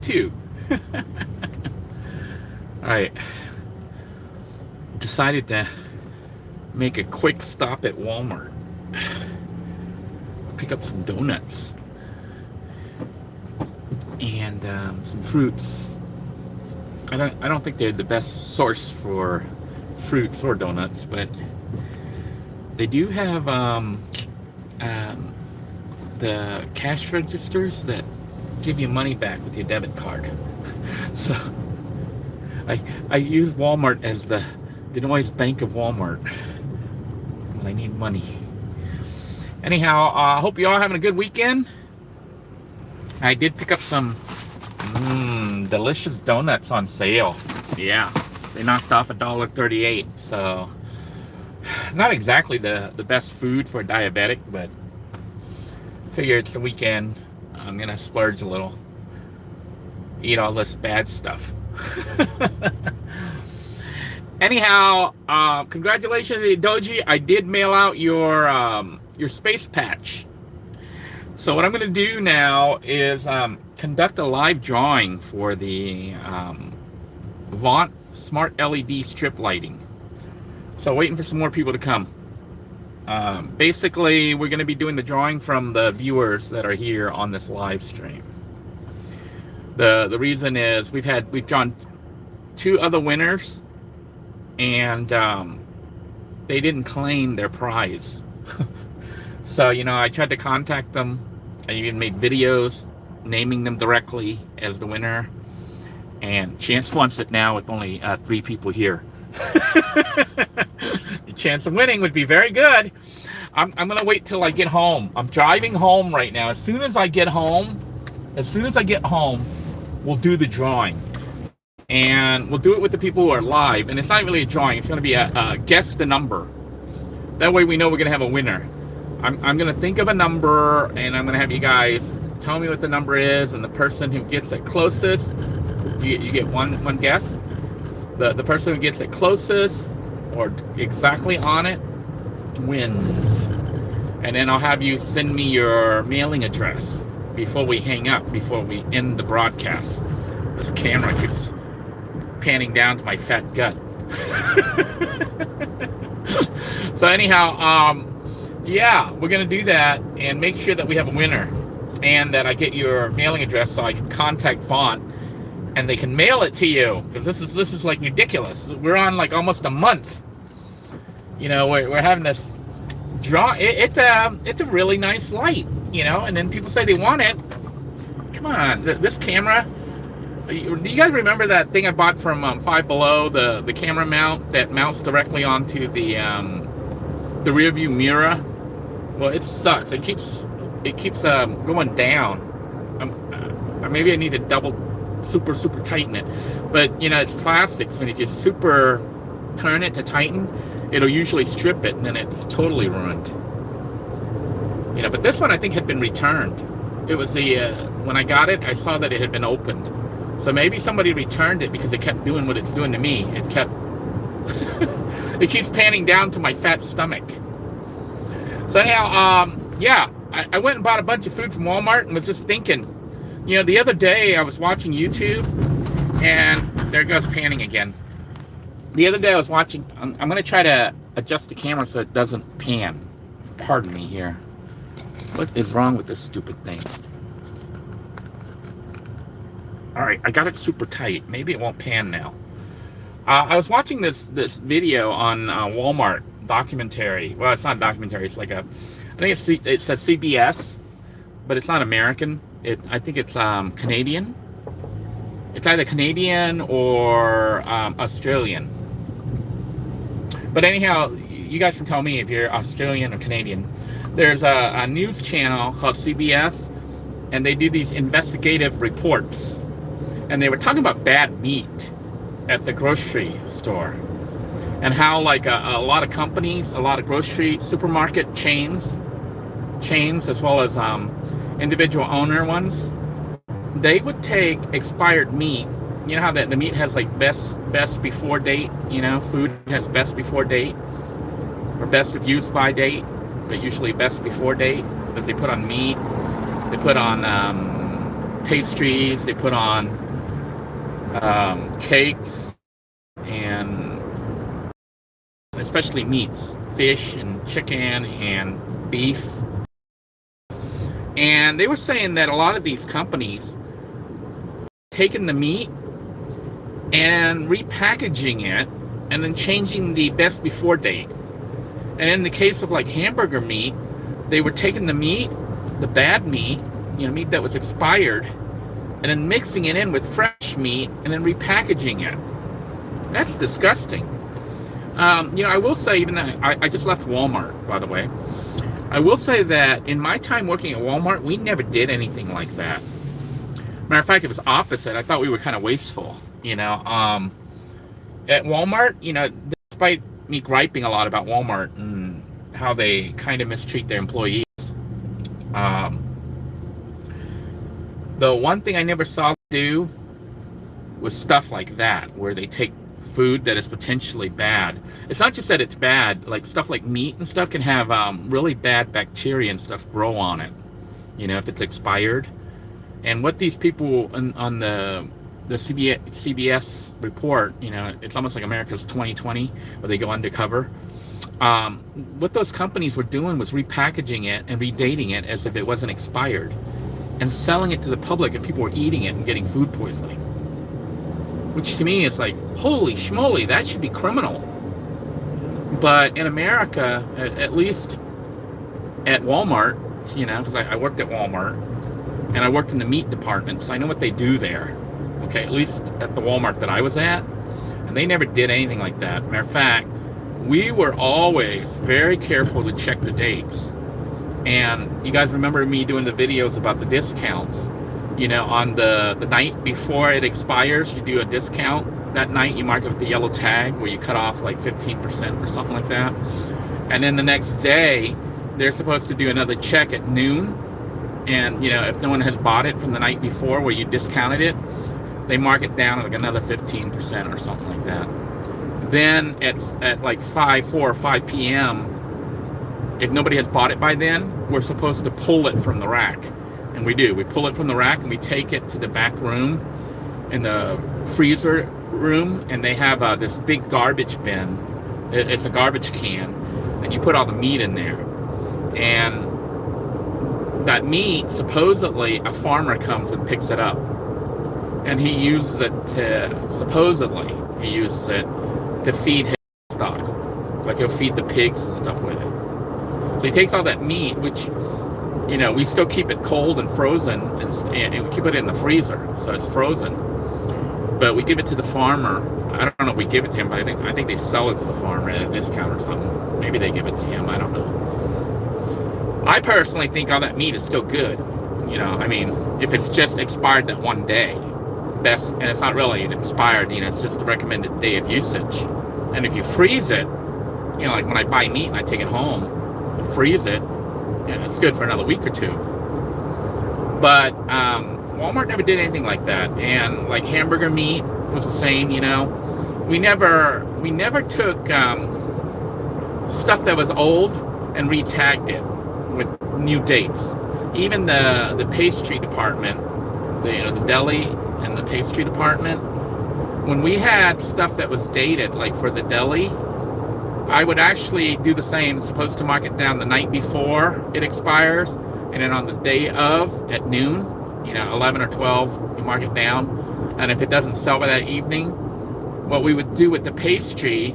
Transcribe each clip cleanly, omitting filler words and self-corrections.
YouTube. Alright, decided to make a quick stop at Walmart. Pick up some donuts and some fruits. I don't think they're the best source for fruits or donuts, but they do have the cash registers that give you money back with your debit card. So I use Walmart as the Denoy's Bank of Walmart when I need money. Anyhow, I hope you all having a good weekend. I did pick up some delicious donuts on sale. Yeah, they knocked off $1.38. So not exactly the best food for a diabetic, but figure it's the weekend. I'm gonna splurge a little, eat all this bad stuff. Anyhow, congratulations to Doji. I did mail out your space patch. So what I'm going to do now is conduct a live drawing for the Vont Smart LED strip lighting. So waiting for some more people to come. Basically, we're going to be doing the drawing from the viewers that are here on this live stream. The reason is we've drawn 2 other winners, and they didn't claim their prize. So, you know, I tried to contact them. I even made videos naming them directly as the winner. And chance wants it now with only 3 people here. The chance of winning would be very good. I'm going to wait till I get home. I'm driving home right now. As soon as I get home, we'll do the drawing. And we'll do it with the people who are live. And it's not really a drawing. It's going to be a guess the number. That way we know we're going to have a winner. I'm going to think of a number, and I'm going to have you guys tell me what the number is, and the person who gets it closest, you get one guess. The person who gets it closest or exactly on it wins. And then I'll have you send me your mailing address before we hang up, before we end the broadcast. This camera keeps panning down to my fat gut. So anyhow, yeah, we're going to do that and make sure that we have a winner, and that I get your mailing address so I can contact Vont and they can mail it to you, because this is like ridiculous. We're on like almost a month. You know, we're having this draw. It's a really nice light, you know, and then people say they want it. Come on, this camera. Do you guys remember that thing I bought from Five Below, the camera mount that mounts directly onto the the rear view mirror? Well, it sucks. It keeps going down. Or maybe I need to double super tighten it. But you know, it's plastic, so if you super turn it to tighten, it'll usually strip it, and then it's totally ruined. You know, but this one I think had been returned. It was the when I got it, I saw that it had been opened. So maybe somebody returned it because it kept doing what it's doing to me. It kept it keeps panning down to my fat stomach. So anyhow, yeah, I went and bought a bunch of food from Walmart and was just thinking, you know, the other day I was watching YouTube, and there goes panning again. The other day I was watching, I'm going to try to adjust the camera so it doesn't pan. Pardon me here. What is wrong with this stupid thing? Alright, I got it super tight. Maybe it won't pan now. I was watching this video on Walmart documentary. Well, it's not a documentary. It's like I think it's a CBS, but it's not American. I think it's Canadian. It's either Canadian or Australian. But anyhow, you guys can tell me if you're Australian or Canadian. There's a news channel called CBS, and they do these investigative reports. And they were talking about bad meat at the grocery store, and how like a lot of companies, a lot of grocery supermarket chains as well as individual owner ones, they would take expired meat. You know how the meat has like best before date, you know, food has best before date or best of use by date, but usually best before date that they put on meat. They put on pastries, they put on cakes, and especially meats, fish and chicken and beef. And they were saying that a lot of these companies taking the meat and repackaging it and then changing the best before date. And in the case of like hamburger meat, they were taking the meat, the bad meat, meat that was expired, and then mixing it in with fresh meat and then repackaging it. That's disgusting. I will say, even that I just left Walmart, by the way. I will say that in my time working at Walmart, we never did anything like that. Matter of fact, it was opposite. I thought we were kind of wasteful, At Walmart, despite me griping a lot about Walmart and how they kind of mistreat their employees, the one thing I never saw them do was stuff like that, where they take food that is potentially bad. It's not just that it's bad, like stuff like meat and stuff can have really bad bacteria and stuff grow on it, if it's expired. And what these people on the CBS report, it's almost like America's 2020, where they go undercover. What those companies were doing was repackaging it and redating it as if it wasn't expired, and selling it to the public, and people were eating it and getting food poisoning. Which to me is like, holy schmoly, that should be criminal. But in America, at least at Walmart, because I worked at Walmart, and I worked in the meat department, so I know what they do there. Okay, at least at the Walmart that I was at, and they never did anything like that. Matter of fact, we were always very careful to check the dates. And you guys remember me doing the videos about the discounts. On the night before it expires, you do a discount. That night you mark it with the yellow tag, where you cut off like 15% or something like that. And then the next day, they're supposed to do another check at noon. And, if no one has bought it from the night before where you discounted it, they mark it down at like another 15% or something like that. Then at like 4 or 5 p.m., if nobody has bought it by then, we're supposed to pull it from the rack. And we do. We pull it from the rack and we take it to the back room in the freezer room, and they have this big garbage bin. It's a garbage can, and you put all the meat in there. And that meat, supposedly, a farmer comes and picks it up. And he uses it to feed his stock. Like he'll feed the pigs and stuff with it. So he takes all that meat, which, we still keep it cold and frozen, and we keep it in the freezer, so it's frozen. But we give it to the farmer. I don't know if we give it to him, but I think they sell it to the farmer at a discount or something. Maybe they give it to him. I don't know. I personally think all that meat is still good. If it's just expired that one day, and it's not really expired, it's just the recommended day of usage. And if you freeze it, like when I buy meat and I take it home, I freeze it, it's good for another week or two. But Walmart never did anything like that. And like hamburger meat was the same. We never took stuff that was old and re-tagged it with new dates. Even the pastry department, the deli and the pastry department, when we had stuff that was dated, like for the deli, I would actually do the same. Supposed to mark it down the night before it expires, and then on the day of at noon, 11 or 12, you mark it down. And if it doesn't sell by that evening, what we would do with the pastry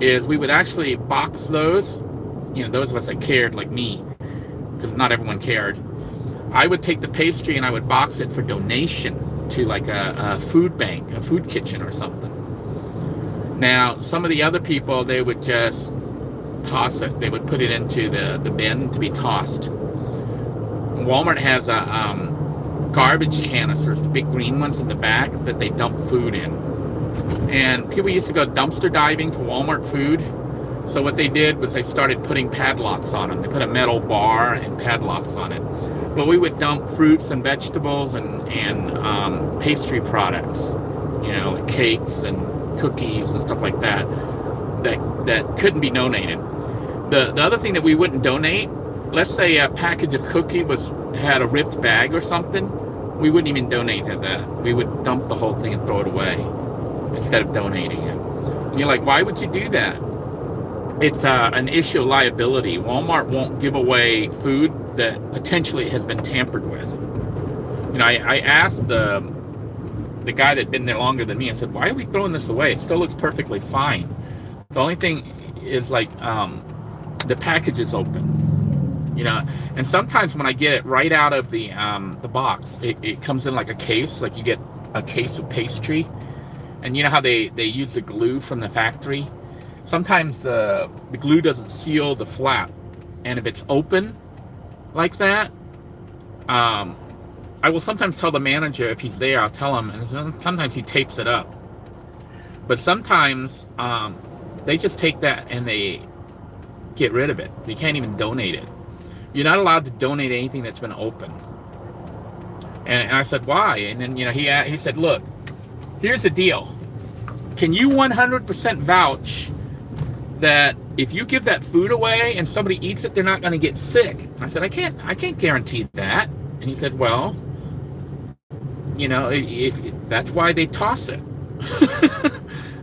is we would actually box those. Those of us that cared, like me, because not everyone cared. I would take the pastry and I would box it for donation to like a food bank, a food kitchen or something. Now, some of the other people, they would just toss it. They would put it into the bin to be tossed. Walmart has a garbage canisters, the big green ones in the back, that they dump food in. And people used to go dumpster diving for Walmart food. So what they did was they started putting padlocks on them. They put a metal bar and padlocks on it. But we would dump fruits and vegetables and pastry products, like cakes and cookies and stuff like that couldn't be donated. The other thing that we wouldn't donate, let's say a package of cookie had a ripped bag or something, we wouldn't even donate to that. We would dump the whole thing and throw it away instead of donating it. And you're like, why would you do that? It's an issue of liability. Walmart won't give away food that potentially has been tampered with. You know, I asked the guy that'd been there longer than me, I said, why are we throwing this away? It still looks perfectly fine. The only thing is, like, the package is open, you know, and sometimes when I get it right out of the box, it comes in like a case, like you get a case of pastry, and you know how they use the glue from the factory. Sometimes the glue doesn't seal the flap, and if it's open like that, I will sometimes tell the manager, if he's there, I'll tell him, and sometimes he tapes it up. But sometimes they just take that and they get rid of it. You can't even donate it. You're not allowed to donate anything that's been open. And I said, why? And then, you know, he said, look, here's the deal. Can you 100% vouch that if you give that food away and somebody eats it, they're not going to get sick? And I said, I can't guarantee that. And he said, well, you know, if that's why they toss it.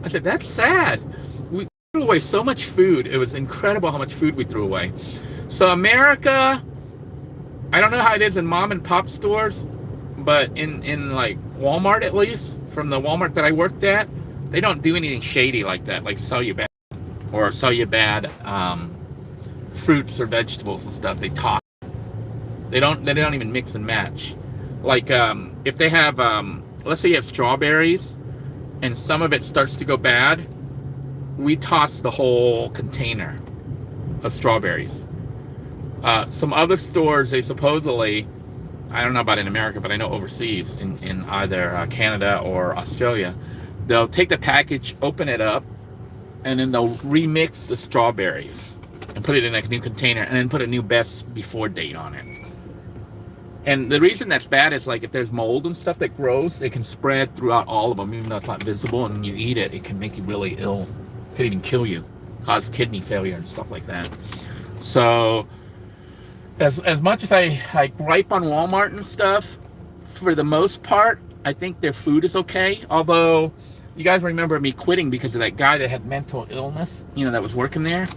I said, that's sad. We threw away so much food. It was incredible how much food we threw away. So America, I don't know how it is in mom and pop stores, but in like Walmart, at least from the Walmart that I worked at, they don't do anything shady like that, like sell you bad fruits or vegetables and stuff. They toss. They don't even mix and match. Like if they have, let's say you have strawberries, and some of it starts to go bad, we toss the whole container of strawberries. Some other stores, they supposedly, I don't know about in America, but I know overseas, in either Canada or Australia, they'll take the package, open it up, and then they'll remix the strawberries and put it in a new container, and then put a new best before date on it. And the reason that's bad is, like, if there's mold and stuff that grows, it can spread throughout all of them, even though it's not visible, and when you eat it, it can make you really ill. It could even kill you, cause kidney failure and stuff like that. So as much as I gripe on Walmart and stuff, for the most part, I think their food is okay. Although, you guys remember me quitting because of that guy that had mental illness, you know, that was working there.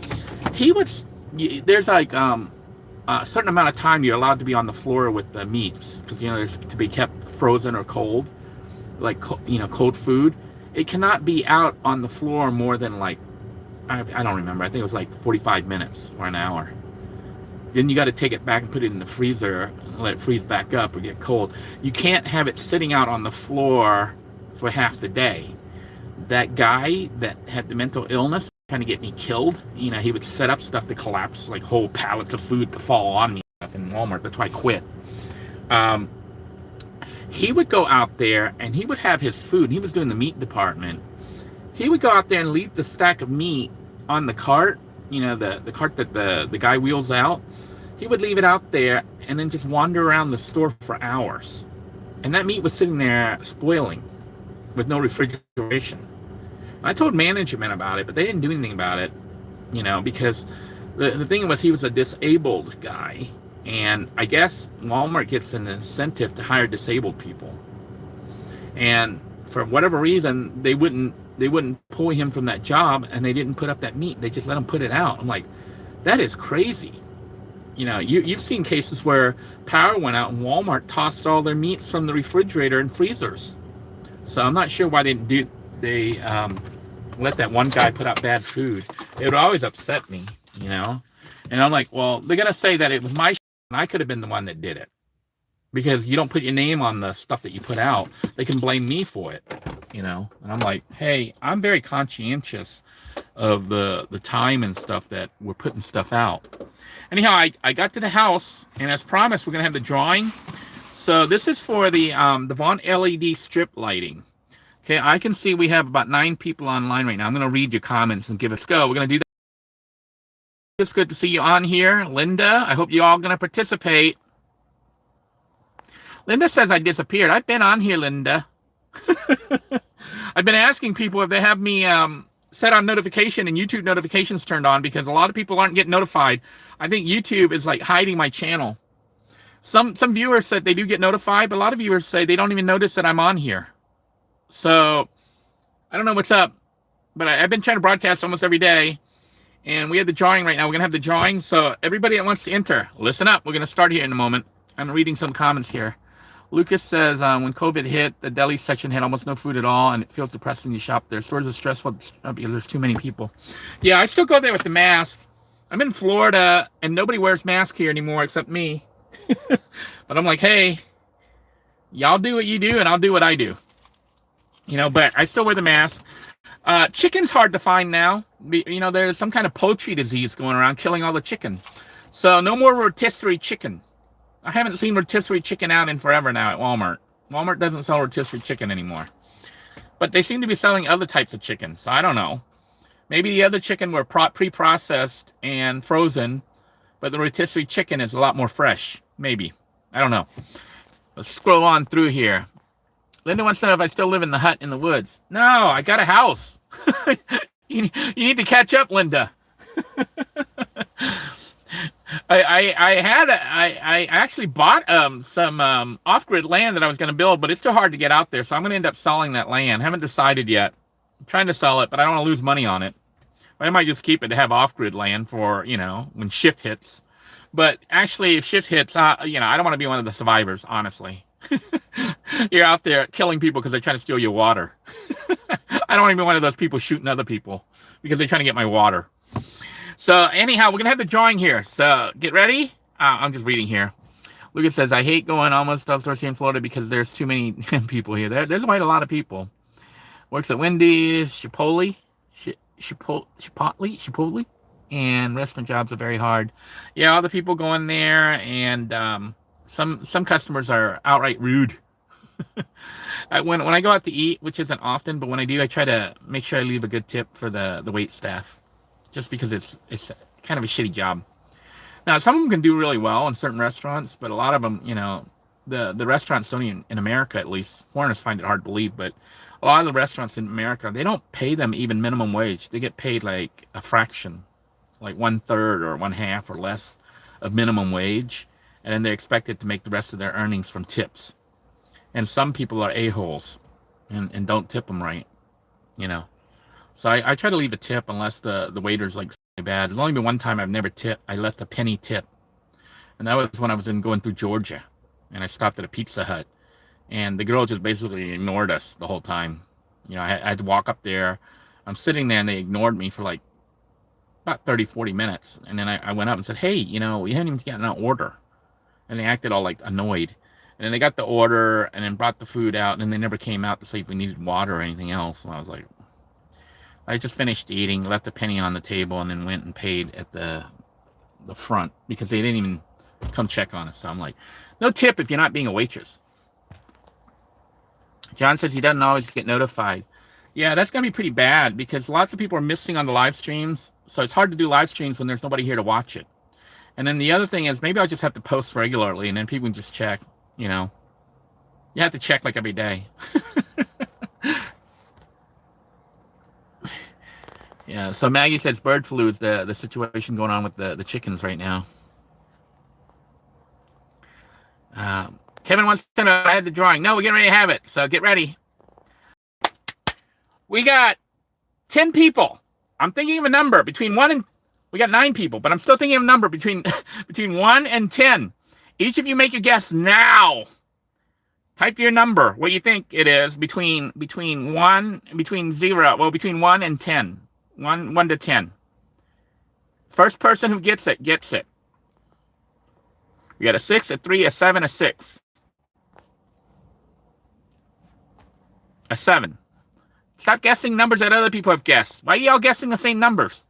There's like a certain amount of time you're allowed to be on the floor with the meats, because, you know, there's to be kept frozen or cold, like, you know, cold food. It cannot be out on the floor more than, like, I don't remember, I think it was like 45 minutes or an hour. Then you got to take it back and put it in the freezer and let it freeze back up or get cold. You can't have it sitting out on the floor for half the day. That guy that had the mental illness trying to get me killed, you know, he would set up stuff to collapse, like whole pallets of food to fall on me in Walmart. That's why I quit. He would go out there and he would have his food. He was doing the meat department. He would go out there and leave the stack of meat on the cart, you know, the cart that the guy wheels out. He would leave it out there and then just wander around the store for hours. And that meat was sitting there spoiling with no refrigeration. I told management about it, but they didn't do anything about it, you know, because the thing was, he was a disabled guy, and I guess Walmart gets an incentive to hire disabled people. And for whatever reason, they wouldn't pull him from that job, and they didn't put up that meat. They just let him put it out. I'm like, that is crazy. You know, you've seen cases where power went out and Walmart tossed all their meats from the refrigerator and freezers. So I'm not sure why they let that one guy put out bad food. It would always upset me, you know. And I'm like, well, they're gonna say that it was my and I could have been the one that did it, because you don't put your name on the stuff that you put out. They can blame me for it, you know. And I'm like, hey, I'm very conscientious of the time and stuff that we're putting stuff out. Anyhow, I got to the house, and as promised, we're gonna have the drawing. So this is for the Vont LED strip lighting. Okay, I can see we have about 9 people online right now. I'm gonna read your comments and give us a go. We're gonna do that. It's good to see you on here, Linda. I hope you all gonna participate. Linda says I disappeared. I've been on here, Linda. I've been asking people if they have me set on notification and YouTube notifications turned on, because a lot of people aren't getting notified. I think YouTube is like hiding my channel. Some viewers said they do get notified, but a lot of viewers say they don't even notice that I'm on here. So I don't know what's up, but I've been trying to broadcast almost every day, and we have the drawing right now. We're going to have the drawing, so everybody that wants to enter, listen up. We're going to start here in a moment. I'm reading some comments here. Lucas says, when COVID hit, the deli section had almost no food at all, and it feels depressing to shop there. Stores are stressful because there's too many people. Yeah, I still go there with the mask. I'm in Florida, and nobody wears masks here anymore except me. But I'm like, hey, y'all do what you do, and I'll do what I do. But I still wear the mask. Chicken's hard to find now. There's some kind of poultry disease going around killing all the chicken. So no more rotisserie chicken. I haven't seen rotisserie chicken out in forever now at Walmart. Walmart doesn't sell rotisserie chicken anymore. But they seem to be selling other types of chicken, so I don't know. Maybe the other chicken were pre-processed and frozen, but the rotisserie chicken is a lot more fresh. Maybe. I don't know. Let's scroll on through here. Linda wants to know if I still live in the hut in the woods. No, I got a house. You need to catch up, Linda. I actually bought some off-grid land that I was going to build, but it's too hard to get out there, so I'm going to end up selling that land. Haven't decided yet. I'm trying to sell it, but I don't want to lose money on it. I might just keep it to have off-grid land for, when shift hits. But actually, if shift hits, I don't want to be one of the survivors, honestly. You're out there killing people because they're trying to steal your water. I don't want to be one of those people shooting other people because they're trying to get my water. So anyhow, we're going to have the drawing here. So get ready. I'm just reading here. Lucas says, I hate going almost outdoors here in Florida because there's too many people here. There's quite a lot of people. Works at Wendy's, Chipotle, and restaurant jobs are very hard. Yeah, all the people go in there, and some customers are outright rude. When I go out to eat, which isn't often, but when I do, I try to make sure I leave a good tip for the wait staff, just because it's kind of a shitty job. Now, some of them can do really well in certain restaurants, but a lot of them, the restaurants don't even, in America at least, foreigners find it hard to believe, but a lot of the restaurants in America, they don't pay them even minimum wage. They get paid like a fraction, like 1/3 or 1/2 or less of minimum wage, and then they're expected to make the rest of their earnings from tips. And some people are a-holes and don't tip them right, So I try to leave a tip unless the waiter's like bad. There's only been one time I've never tipped. I left a penny tip, and that was when I was going through Georgia, and I stopped at a Pizza Hut, and the girl just basically ignored us the whole time. I had to walk up there. I'm sitting there, and they ignored me for like about 30, 40 minutes, and then I went up and said, hey, we haven't even gotten an order, and they acted all like annoyed. And then they got the order and then brought the food out, and then they never came out to see if we needed water or anything else. And I was like, I just finished eating, left a penny on the table, and then went and paid at the front because they didn't even come check on us. So I'm like, no tip if you're not being a waitress. John says he doesn't always get notified. Yeah, that's going to be pretty bad because lots of people are missing on the live streams. So it's hard to do live streams when there's nobody here to watch it. And then the other thing is maybe I'll just have to post regularly, and then people can just check. You have to check like every day. Yeah, so Maggie says bird flu is the situation going on with the chickens right now. Kevin wants to know if I had the drawing. No, we're getting ready to have it, so get ready. We got 10 people. I'm thinking of a number between 1 and... We got 9 people, but I'm still thinking of a number between 1 and 10. Each of you make your guess now. Type your number, what you think it is between 1 and 10. 1 to 10. First person who gets it, gets it. We got a 6, a 3, a 7, a 6. A 7. Stop guessing numbers that other people have guessed. Why are y'all guessing the same numbers?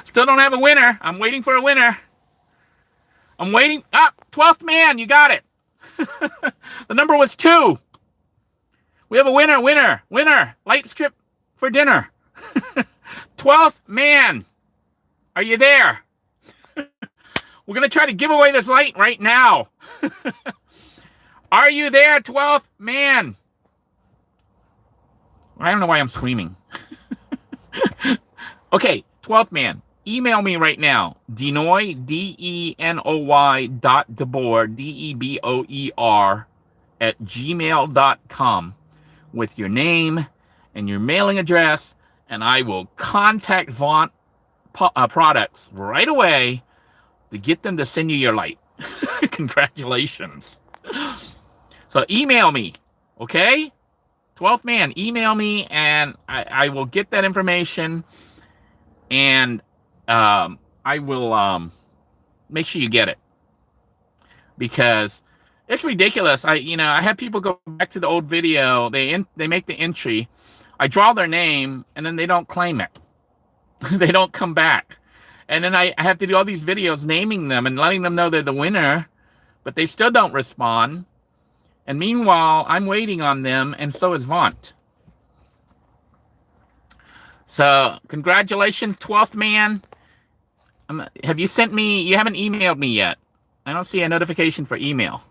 Still don't have a winner. I'm waiting for a winner. I'm waiting. 12th man, you got it. The number was 2. We have a winner. Light strip for dinner. 12th man. Are you there? We're going to try to give away this light right now. Are you there, 12th man? I don't know why I'm screaming. Okay, 12th man. email me right now. Denoy, D-E-N-O-Y .DeBoer, D-E-B-O-E-R @gmail.com with your name and your mailing address, and I will contact Vont products right away to get them to send you your light. Congratulations. So email me, okay? 12th man, email me, and I will get that information, and I will make sure you get it, because it's ridiculous. I had people go back to the old video. They make the entry. I draw their name, and then they don't claim it. They don't come back. And then I have to do all these videos naming them and letting them know they're the winner, but they still don't respond. And meanwhile, I'm waiting on them, and so is Vont. So congratulations, 12th man. Have you sent me? You haven't emailed me yet. I don't see a notification for email.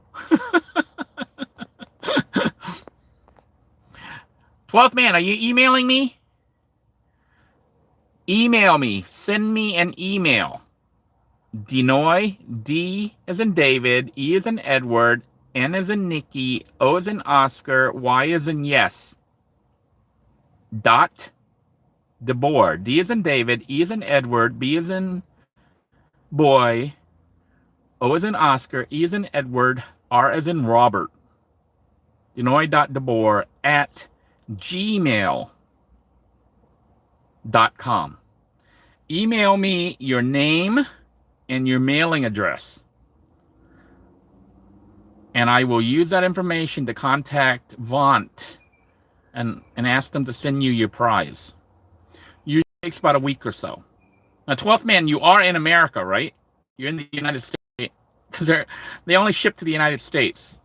12th man, are you emailing me? Email me. Send me an email. Denoy, D as in David, E as in Edward, N as in Nikki, O as in Oscar, Y as in yes. .DeBoer, D as in David, E as in Edward, B as in boy, O as in Oscar, E as in Edward, R as in Robert. Denoy.DeBoer @gmail.com. Email me your name and your mailing address, and I will use that information to contact Vont and ask them to send you your prize. Usually takes about a week or so. Now, 12th man, you are in America, right? You're in the United States, because they only ship to the United States.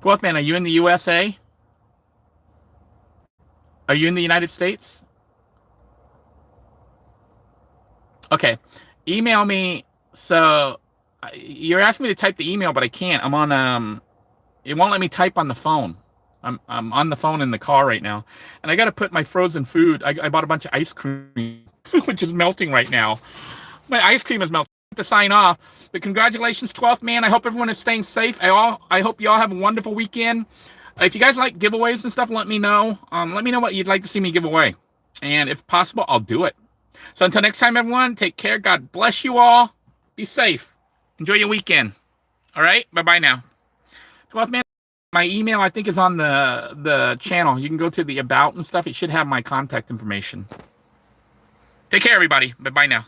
12th man, are you in the USA? Are you in the United States? Okay, email me. So you're asking me to type the email, but I can't. I'm on it won't let me type on the phone. I'm on the phone in the car right now, and I got to put my frozen food. I bought a bunch of ice cream, which is melting right now. My ice cream is melting. I have to sign off. But congratulations, 12th man. I hope everyone is staying safe. I hope you all have a wonderful weekend. If you guys like giveaways and stuff, let me know. Let me know what you'd like to see me give away, and if possible, I'll do it. So until next time, everyone, take care. God bless you all. Be safe. Enjoy your weekend. All right? Bye-bye now. 12th man, my email, I think, is on the channel. You can go to the About and stuff. It should have my contact information. Take care, everybody. Bye-bye now.